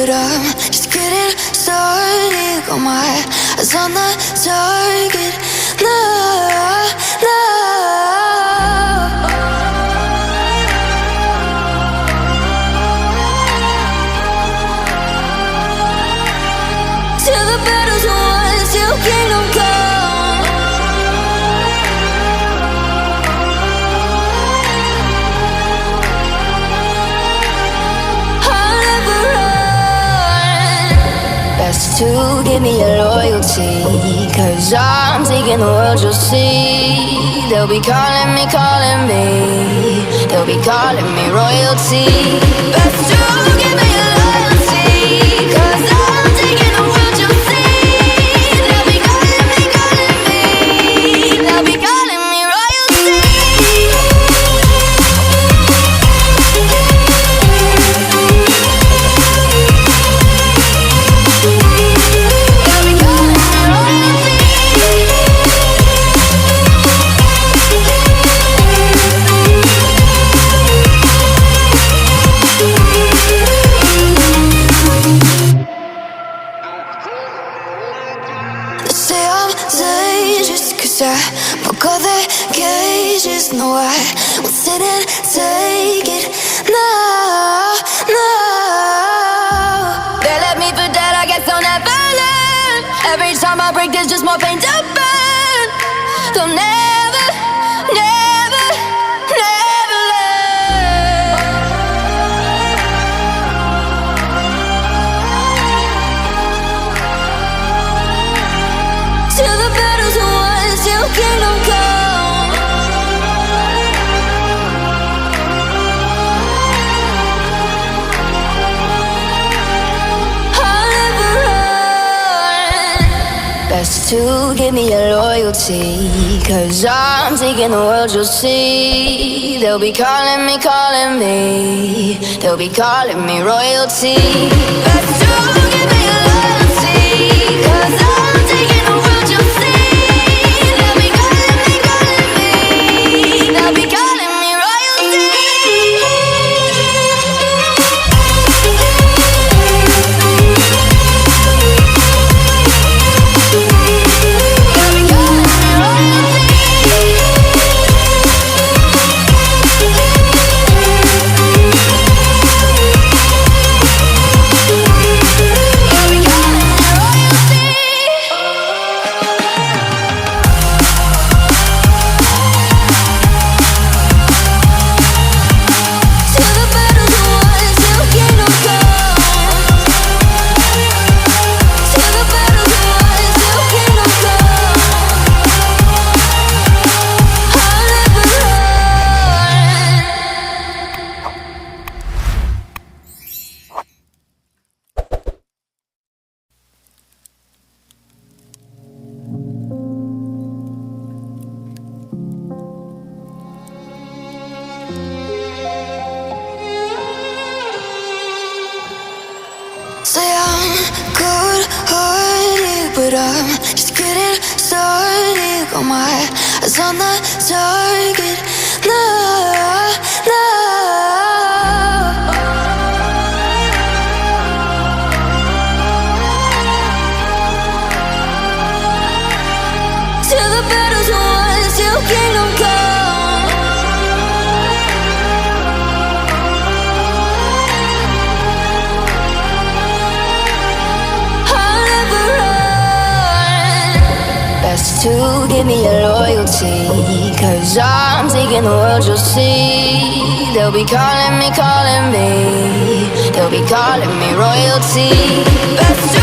but I'm just getting started. Got my eyes on the target. No, no. Till the battle's won, till kingdom come. I'll never run. Best to give me your loyalty, 'cause I'm taking the world, you'll see. They'll be calling me, calling me. They'll be calling me royalty. Best to give me your loyalty, 'cause I'm taking the world, you'll see. They'll be calling me, calling me. They'll be calling me royalty. They'll be calling me royalty. They say I'm dangerous 'cause I broke all their cages. No, I won't sit and take it. No, no. They left me for dead, I guess I'll never learn. Every time I break, there's just more pain to burn. They'll never, never, never learn. Till the battle's won, till kingdom come. I'll never run. Best to give me your loyalty, 'cause I'm taking the world, you'll see. They'll be calling me, calling me. They'll be calling me royalty. Best to give me your loyalty, 'cause I'm taking the world, you'll see. They'll be calling me, calling me. They'll be calling me royalty. They'll be calling me royalty. They'll be calling me royalty. Till the battle's won, till kingdom come. Till the battle's won, till kingdom come. I'll never run. Say I'm good-hearted, but I'm just getting started. Got my eyes on the target. No, no. Till the battle's won, till kingdom come. I'll never run. Best to give me your loyalty, 'cause I'm taking the world, you'll see. They'll be calling me, calling me. They'll be calling me royalty. Best to